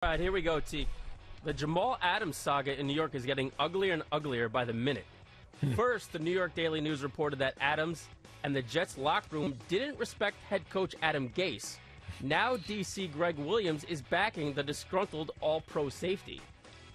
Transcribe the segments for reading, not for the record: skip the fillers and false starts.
All right, here we go, T. The Jamal Adams saga in New York is getting uglier and uglier by the minute. First, the New York Daily News reported that Adams and the Jets locker room didn't respect head coach Adam Gase. Now DC Greg Williams is backing the disgruntled all-pro safety.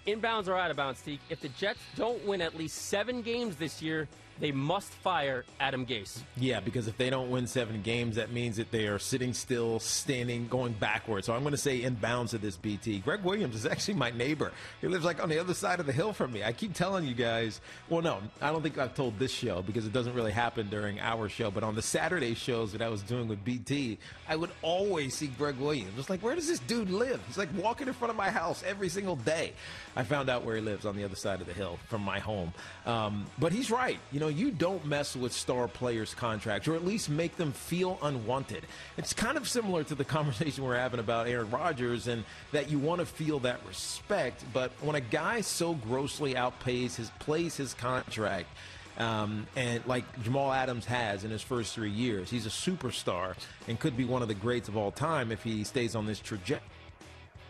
Inbounds or out of bounds, T. If the Jets don't win at least 7 games this year, they must fire Adam Gase. Yeah, because if they don't win 7 games, that means that they are sitting still, standing, going backwards. So I'm going to say inbounds of this, BT. Greg Williams is actually my neighbor. He lives like on the other side of the hill from me. I keep telling you guys, well, no, I don't think I've told this show because it doesn't really happen during our show. But on the Saturday shows that I was doing with BT, I would always see Greg Williams. It's like, where does this dude live? He's like walking in front of my house every single day. I found out where he lives on the other side of the hill from my home. But he's right. You know, you don't mess with star players' contracts, or at least make them feel unwanted. It's kind of similar to the conversation we're having about Aaron Rodgers, and that you want to feel that respect. But when a guy so grossly outplays his contract, and like Jamal Adams has in his first 3 years, he's a superstar and could be one of the greats of all time if he stays on this trajectory.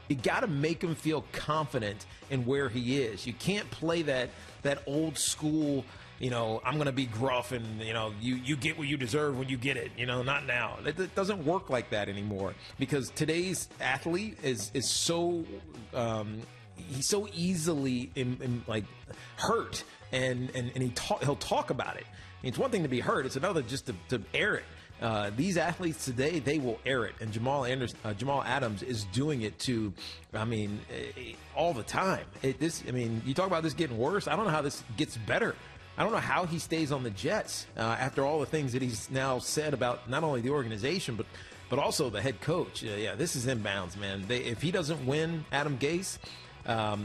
You got to make him feel confident in where he is. You can't play that old school, you know, I'm going to be gruff and, you know, you get what you deserve when you get it. You know, not now. It doesn't work like that anymore, because today's athlete is so he's so easily like hurt, and he'll talk about it. It's one thing to be hurt. It's another just to air it. These athletes today, they will air it, and Jamal Adams is doing it too. I mean, all the time. You talk about this getting worse. I don't know how this gets better. I don't know how he stays on the Jets after all the things that he's now said about not only the organization but also the head coach. Yeah, this is inbounds, man. If he doesn't win, Adam Gase,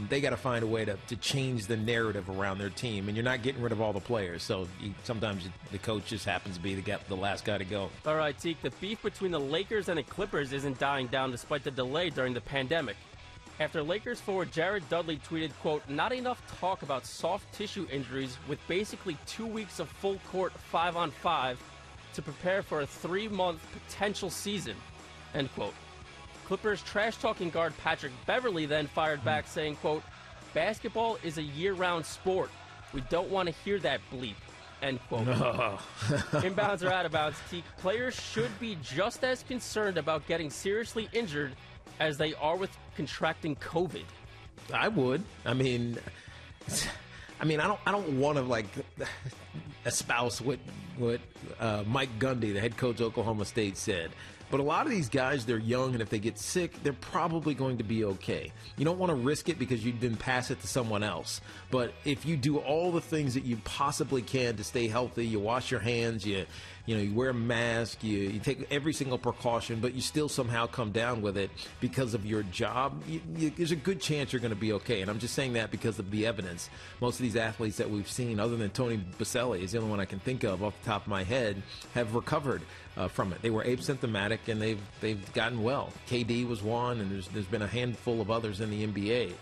they got to find a way to change the narrative around their team, and you're not getting rid of all the players. So sometimes the coach just happens to be the last guy to go. All right, Teak, the beef between the Lakers and the Clippers isn't dying down despite the delay during the pandemic. After Lakers forward Jared Dudley tweeted, quote, "Not enough talk about soft tissue injuries with basically 2 weeks of full court 5-on-5 to prepare for a 3-month potential season," end quote. Clippers trash-talking guard Patrick Beverley then fired back saying, quote, "Basketball is a year-round sport. We don't want to hear that bleep," end quote. No. Inbounds or out of bounds, players should be just as concerned about getting seriously injured as they are with contracting COVID. I would. I mean, I don't want to like espouse what Mike Gundy, the head coach of Oklahoma State, said. But a lot of these guys, they're young, and if they get sick, they're probably going to be okay. You don't want to risk it because you didn't pass it to someone else. But if you do all the things that you possibly can to stay healthy, you wash your hands, you wear a mask, you take every single precaution, but you still somehow come down with it because of your job, there's a good chance you're going to be okay. And I'm just saying that because of the evidence. Most of these athletes that we've seen, other than Tony Baselli, is the only one I can think of off the top of my head, have recovered from it. They were asymptomatic, and they've gotten well. KD was one, and there's been a handful of others in the NBA.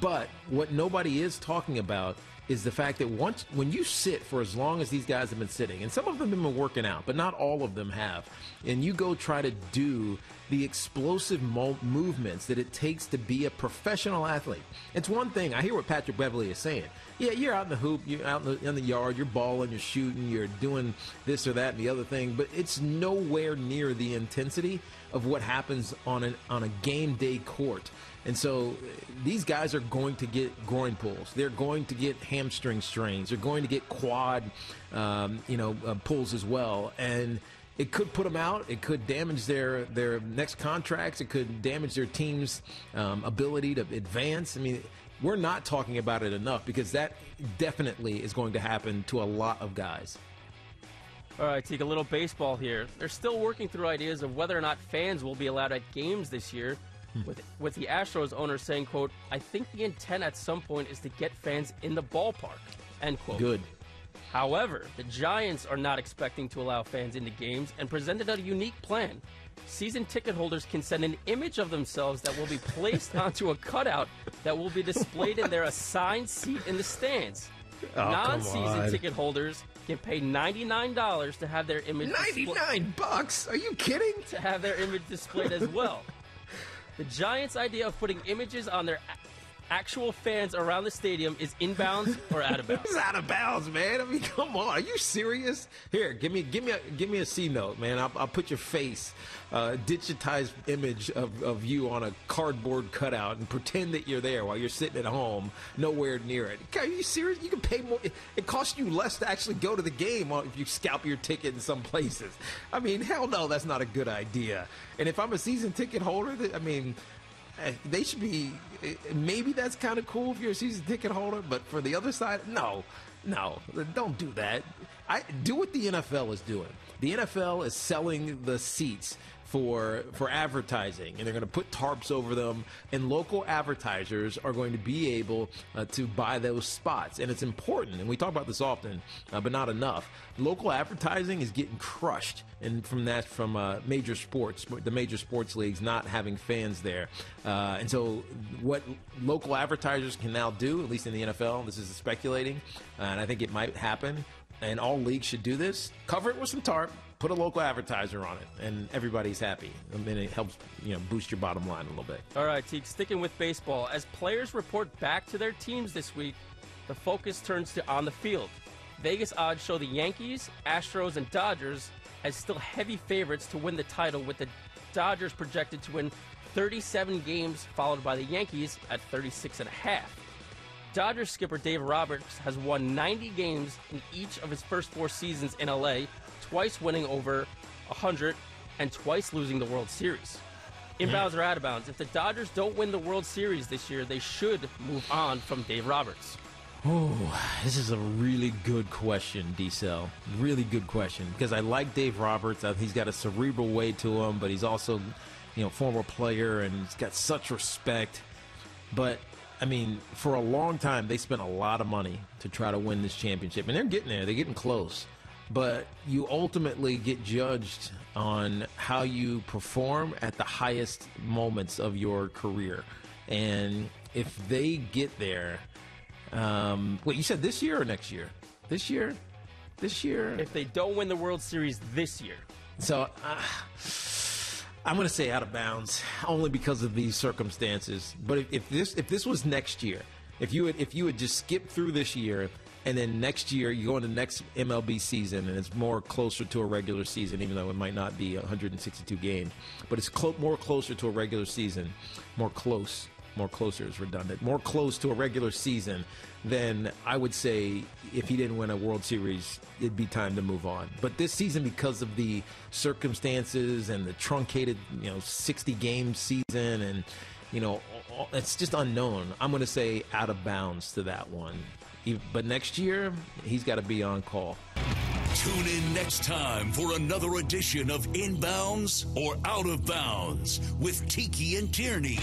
But what nobody is talking about is the fact that when you sit for as long as these guys have been sitting, and some of them have been working out, but not all of them have, and you go try to do the explosive movements that it takes to be a professional athlete. It's one thing. I hear what Patrick Beverley is saying. Yeah, you're out in the hoop, you're out in the yard, you're balling, you're shooting, you're doing this or that and the other thing, but it's nowhere near the intensity of what happens on a game day court. And so these guys are going to get groin pulls. They're going to get hamstring strains. They're going to get quad, pulls as well. And it could put them out. It could damage their next contracts. It could damage their team's ability to advance. I mean, we're not talking about it enough because that definitely is going to happen to a lot of guys. All right, take a little baseball here. They're still working through ideas of whether or not fans will be allowed at games this year. With the Astros owner saying, quote, "I think the intent at some point is to get fans in the ballpark," end quote. Good. However, the Giants are not expecting to allow fans into games and presented a unique plan. Season ticket holders can send an image of themselves that will be placed onto a cutout that will be displayed in their assigned seat in the stands. Non-season ticket holders can pay $99 to have their image $99 bucks? Are you kidding? To have their image displayed as well. The Giants' idea of putting images on their actual fans around the stadium is inbounds or out of bounds? It's out of bounds, man. I mean, come on. Are you serious? Here, give me a C note, man. I'll put your face, digitized image of you on a cardboard cutout and pretend that you're there while you're sitting at home, nowhere near it. Are you serious? You can pay more. It costs you less to actually go to the game if you scalp your ticket in some places. I mean, hell no, that's not a good idea. And if I'm a season ticket holder, I mean, they should be, maybe that's kind of cool if you're a season ticket holder, but for the other side, no, don't do that. Do what the NFL is doing. The NFL is selling the seats for advertising, and they're going to put tarps over them, and local advertisers are going to be able to buy those spots. And it's important, and we talk about this often, but not enough. Local advertising is getting crushed, and from major sports, the major sports leagues not having fans there. And so what local advertisers can now do, at least in the NFL, this is speculating, and I think it might happen, and all leagues should do this, cover it with some tarp, put a local advertiser on it, and everybody's happy. I mean, it helps, boost your bottom line a little bit. All right, Teague, sticking with baseball. As players report back to their teams this week, the focus turns to on the field. Vegas odds show the Yankees, Astros, and Dodgers as still heavy favorites to win the title, with the Dodgers projected to win 37 games, followed by the Yankees at 36.5. Dodgers skipper Dave Roberts has won 90 games in each of his first 4 seasons in LA, twice winning over 100 and twice losing the World Series. Inbounds or out of bounds? If the Dodgers don't win the World Series this year, they should move on from Dave Roberts. Oh, this is a really good question, D-Cell. Really good question, because I like Dave Roberts. He's got a cerebral way to him, but he's also, former player, and he's got such respect. But I mean, for a long time, they spent a lot of money to try to win this championship, and they're getting there. They're getting close. But you ultimately get judged on how you perform at the highest moments of your career. And if they get there, wait, you said this year or next year? This year? If they don't win the World Series this year. So I'm going to say out of bounds, only because of these circumstances. But if this was next year, if you had just skipped through this year, and then next year you go into the next MLB season, and it's more closer to a regular season, even though it might not be 162 games, but it's more closer to a regular season, more closer is redundant, more close to a regular season, then I would say if he didn't win a World Series, it'd be time to move on. But this season, because of the circumstances and the truncated, 60-game season, and, it's just unknown, I'm going to say out of bounds to that one. But next year, he's got to be on call. Tune in next time for another edition of Inbounds or Out of Bounds with Tiki and Tierney.